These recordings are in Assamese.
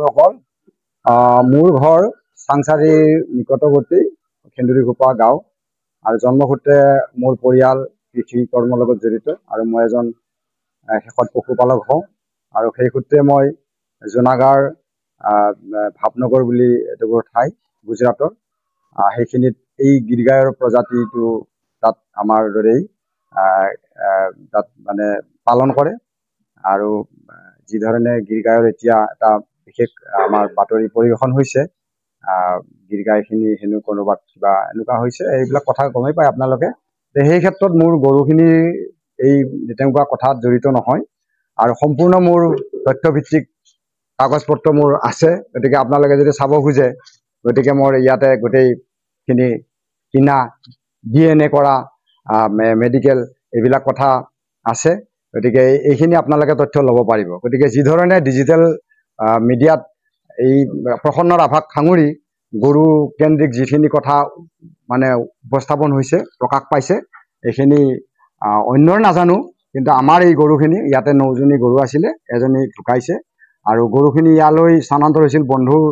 বন্ধুসকল, মোৰ ঘৰ চাংচাৰীৰ নিকটৱৰ্তী খেন্দুৰীগোপা গাঁও আৰু জন্মসূত্ৰে মোৰ পৰিয়াল কৃষি কৰ্মৰ লগত জড়িত আৰু মই এজন শেষত পশুপালক হওঁ আৰু সেই সূত্ৰে মই জোনাগাৰ ভাৱনগৰ বুলি এটুকুৰ ঠাই গুজৰাটৰ সেইখিনিত এই গিৰগায়ৰ প্ৰজাতিটো তাত আমাৰ দৰেই তাত মানে পালন কৰে আৰু যি ধৰণে গিৰগায়ৰ এতিয়া এটা বিশেষ আমাৰ বাতৰি পৰিৱেশন হৈছে গিৰগায়খিনি হেনো কোনোবাত কিবা এনেকুৱা হৈছে এইবিলাক কথা গমেই পায় আপোনালোকে। সেই ক্ষেত্ৰত মোৰ গৰুখিনি এই তেনেকুৱা কথাত জড়িত নহয় আৰু সম্পূৰ্ণ মোৰ তথ্যভিত্তিক কাগজ পত্ৰ মোৰ আছে। গতিকে আপোনালোকে যদি চাব খোজে গতিকে মোৰ ইয়াতে গোটেইখিনি কিনা DNA কৰা মেডিকেল এইবিলাক কথা আছে। গতিকে এইখিনি আপোনালোকে তথ্য ল'ব পাৰিব। গতিকে যি ধৰণে ডিজিটেল মিডিয়াত এই প্ৰসন্ন ৰাভাক সাঙুৰি গৰু কেন্দ্ৰিক যিখিনি কথা মানে উপস্থাপন হৈছে প্ৰকাশ পাইছে এইখিনি অন্যৰ নাজানো, কিন্তু আমাৰ এই গৰুখিনি ইয়াতে 9জনী গৰু আছিলে, এজনী ঢুকাইছে আৰু গৰুখিনি ইয়ালৈ স্থানান্তৰ হৈছিল বন্ধুৰ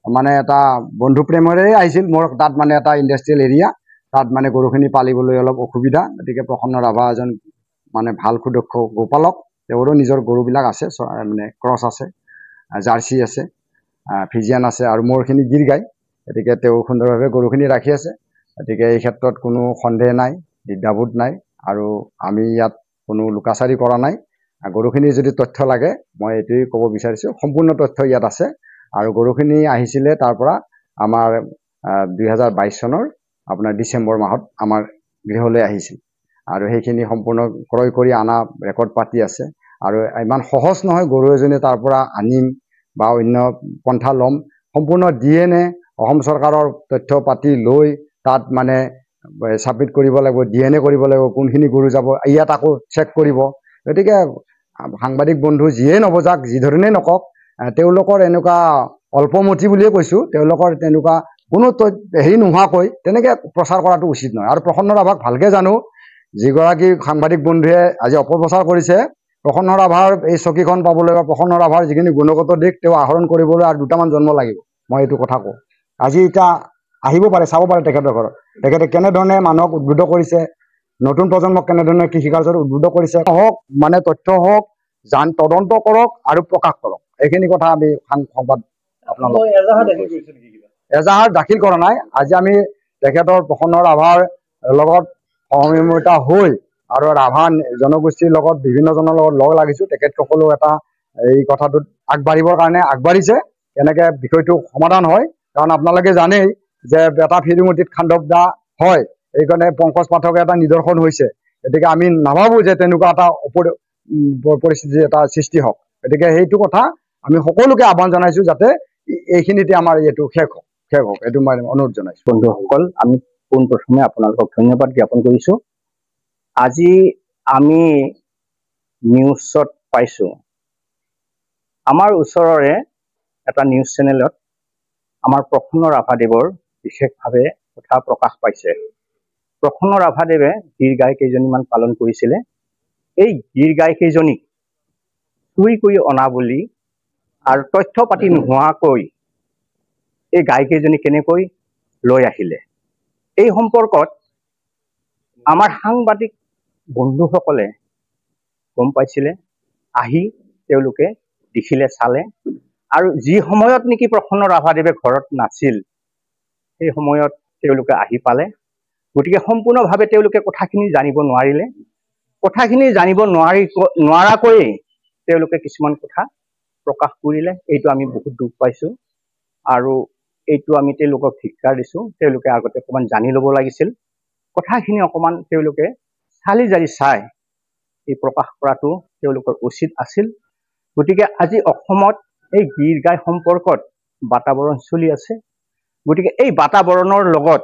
মানে এটা বন্ধু প্ৰেমৰে আহিছিল। মোৰ তাত মানে এটা ইণ্ডাষ্ট্ৰিয়েল এৰিয়া, তাত মানে গৰুখিনি পালিবলৈ অলপ অসুবিধা। গতিকে প্ৰসন্ন ৰাভা এজন মানে ভাল সুদক্ষ গোপালক, তেওঁৰো নিজৰ গৰুবিলাক আছে, মানে ক্ৰছ আছে, জাৰ্চি আছে, ফিজিয়ান আছে আৰু মোৰখিনি গিৰগাই। গতিকে তেওঁ সুন্দৰভাৱে গৰুখিনি ৰাখি আছে। গতিকে এই ক্ষেত্ৰত কোনো সন্দেহ নাই, দ্বিধাবোধ নাই আৰু আমি ইয়াত কোনো লুকাচাৰি কৰা নাই। গৰুখিনিৰ যদি তথ্য লাগে মই এইটোৱেই ক'ব বিচাৰিছোঁ, সম্পূৰ্ণ তথ্য ইয়াত আছে। আৰু গৰুখিনি আহিছিলে তাৰ পৰা আমাৰ 2022 চনৰ আপোনাৰ ডিচেম্বৰ মাহত আমাৰ গৃহলৈ আহিছিল আৰু সেইখিনি সম্পূৰ্ণ ক্ৰয় কৰি অনা ৰেকৰ্ড পাতি আছে। আৰু ইমান সহজ নহয় গৰু এজনী তাৰ পৰা আনিম বা অন্য পন্থা ল'ম। সম্পূৰ্ণ DNA অসম চৰকাৰৰ তথ্য পাতি লৈ তাত মানে ছাবমিট কৰিব লাগিব, DNA কৰিব লাগিব, কোনখিনি গৰু যাব, ইয়াত আকৌ চেক কৰিব। গতিকে সাংবাদিক বন্ধু যিয়ে নবজাক, যি ধৰণেই নকওক, তেওঁলোকৰ এনেকুৱা অল্পমতি বুলিয়ে কৈছোঁ, তেওঁলোকৰ তেনেকুৱা কোনো হেৰি নোহোৱাকৈ তেনেকৈ প্ৰচাৰ কৰাটো উচিত নহয়। আৰু প্ৰসন্ন ৰাভাক ভালকৈ জানো, যিগৰাকী সাংবাদিক বন্ধুৱে আজি অপপ্ৰচাৰ কৰিছে, প্ৰসন্ন ৰাভাৰ এই চকীখন পাবলৈ বা প্ৰসন্ন ৰাভাৰ যিখিনি গুণগত দিশ তেওঁ আহৰণ কৰিবলৈ আৰু দুটামান জন্ম লাগিব, মই এইটো কথা কওঁ। আজি এতিয়া আহিব পাৰে, চাব পাৰে তেখেতৰ ঘৰত, তেখেতে কেনেধৰণে মানুহক উদ্বুদ্ধ কৰিছে, নতুন প্ৰজন্মক কেনেধৰণে কৃষিকাৰ্যত উদ্বুদ্ধ কৰিছে, হওক মানে তথ্য হওক, তদন্ত কৰক আৰু প্ৰকাশ কৰক। এইখিনি কথা আমি সংবাদ আপোনালোক এজাহাৰ দাখিল কৰা নাই। আজি আমি তেখেতৰ প্ৰসন্ন ৰাভাৰ লগত সহমৰ্মিতা হৈ আৰু ৰাভা জনগোষ্ঠীৰ লগত বিভিন্নজনৰ লগত লগ লাগিছোঁ। তেখেতসকলেও এটা এই কথাটোত আগবাঢ়িবৰ কাৰণে আগবাঢ়িছে, কেনেকৈ বিষয়টো সমাধান হয়। কাৰণ আপোনালোকে জানেই যে এটা ফিৰিঙতিত খাণ্ডৱ দা হয়, এইকাৰণে পংকজ পাঠকে এটা নিদৰ্শন হৈছে। গতিকে আমি নাভাবোঁ যে তেনেকুৱা এটা পৰিস্থিতি এটা সৃষ্টি হওক। গতিকে সেইটো কথা আমি সকলোকে আহ্বান জনাইছোঁ যাতে এইখিনিতে আমাৰ এইটো শেষ হওক, এইটো মই অনুৰোধ জনাইছোঁ। বন্ধুসকল, আমি পোনপ্ৰথমে আপোনালোকক ধন্যবাদ জ্ঞাপন কৰিছোঁ। আজি আমি নিউজত পাইছোঁ, আমাৰ ওচৰৰে এটা নিউজ চেনেলত আমাৰ প্ৰসন্ন ৰাভাদেৱৰ বিশেষভাৱে কথা প্ৰকাশ পাইছে। প্ৰসন্ন ৰাভাদেৱে গিৰগাই কেইজনীমান পালন কৰিছিলে। এই গিৰগাই কেইজনীক চুৰি কৰি অনা বুলি আৰু তথ্য পাতি নোহোৱাকৈ এই গাইকেইজনী কেনেকৈ লৈ আহিলে, এই সম্পৰ্কত আমাৰ সাংবাদিক বন্ধুসকলে গম পাইছিলে। আহি তেওঁলোকে দেখিলে, চালে আৰু যি সময়ত নেকি প্ৰসন্ন ৰাভাদেৱে ঘৰত নাছিল সেই সময়ত তেওঁলোকে আহি পালে। গতিকে সম্পূৰ্ণভাৱে তেওঁলোকে কথাখিনি জানিব নোৱাৰিলে। কথাখিনি জানিব নোৱাৰাকৈয়ে তেওঁলোকে কিছুমান কথা প্ৰকাশ কৰিলে। এইটো আমি বহুত দুখ পাইছোঁ আৰু এইটো আমি তেওঁলোকক ধিক্কাৰ দিছোঁ। তেওঁলোকে আগতে অকণমান জানি ল'ব লাগিছিল। কথাখিনি অকণমান তেওঁলোকে চালি জাৰি চাই এই প্ৰকাশ কৰাটো তেওঁলোকৰ উচিত আছিল। গতিকে আজি অসমত এই গিৰগাই সম্পৰ্কত বাতাবৰণ চলি আছে। গতিকে এই বাতাবৰণৰ লগত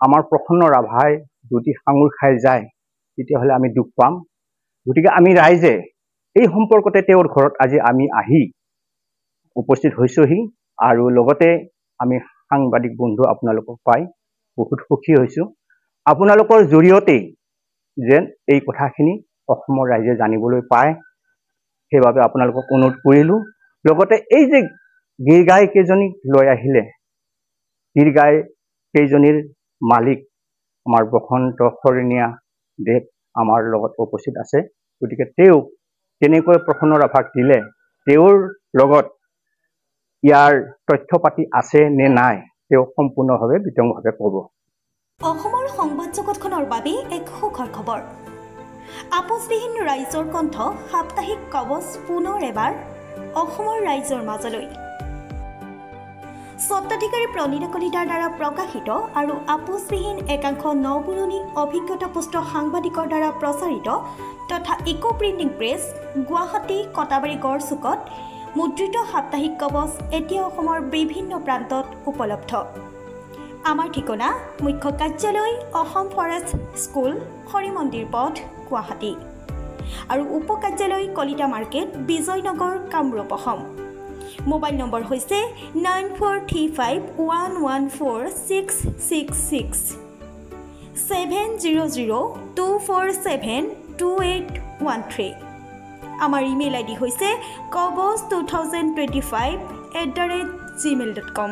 আমাৰ প্ৰসন্ন ৰাভাই যদি সাঙুৰ খাই যায় তেতিয়াহ'লে আমি দুখ পাম। গতিকে আমি ৰাইজে এই সম্পৰ্কতে তেওঁৰ ঘৰত আজি আমি আহি উপস্থিত হৈছোহি আৰু লগতে আমি সাংবাদিক বন্ধু আপোনালোকক পাই বহুত সুখী হৈছোঁ। আপোনালোকৰ জৰিয়তেই যেন এই কথাখিনি অসমৰ ৰাইজে জানিবলৈ পায়, সেইবাবে আপোনালোকক অনুৰোধ কৰিলোঁ। লগতে এই যে গিৰ গাই কেইজনী লৈ আহিলে গিৰ গাই কেইজনীৰ মালিক আমাৰ বসন্ত শৰণীয়া দেৱ আমাৰ লগত উপস্থিত আছে গতিকে তেওঁ কেনেকৈ প্ৰশ্নৰ আভাস দিলে তেওঁৰ লগত ইয়াৰ তথ্য পাতি আছে নে নাই তেওঁ সম্পূৰ্ণভাৱে বিতংভাৱে ক'ব অসমৰ সংবাদ জগতখনৰ বাবে এক সুখৰ খবৰ আপোচবিহীন ৰাইজৰ কণ্ঠ সাপ্তাহিক কবচ পুনৰ এবাৰ অসমৰ ৰাইজৰ মাজলৈ স্বত্বাধিকাৰী প্ৰণীতা কলিতাৰ দ্বাৰা প্ৰকাশিত আৰু আপোচবিহীন একাংশ নপুৰণি অভিজ্ঞতাপুষ্ট সাংবাদিকৰ দ্বাৰা প্ৰচাৰিত তথা eco printing press Guwahati Katabari গড়চুকত মুদ্ৰিত সাপ্তাহিক কবচ এতিয়া অসমৰ বিভিন্ন প্ৰান্তত উপলব্ধ আমাৰ ঠিকনা মুখ্য কাৰ্যালয় অসম ফৰেষ্ট স্কুল হৰি মন্দিৰ পথ গুৱাহাটী আৰু উপ কাৰ্যালয় Kalita market Bijaynagar Kamrup Assam mobile number হৈছে 9435114666 70024728813 আমাৰ ইমেইল আইডি হৈছে kobos2025@gmail.com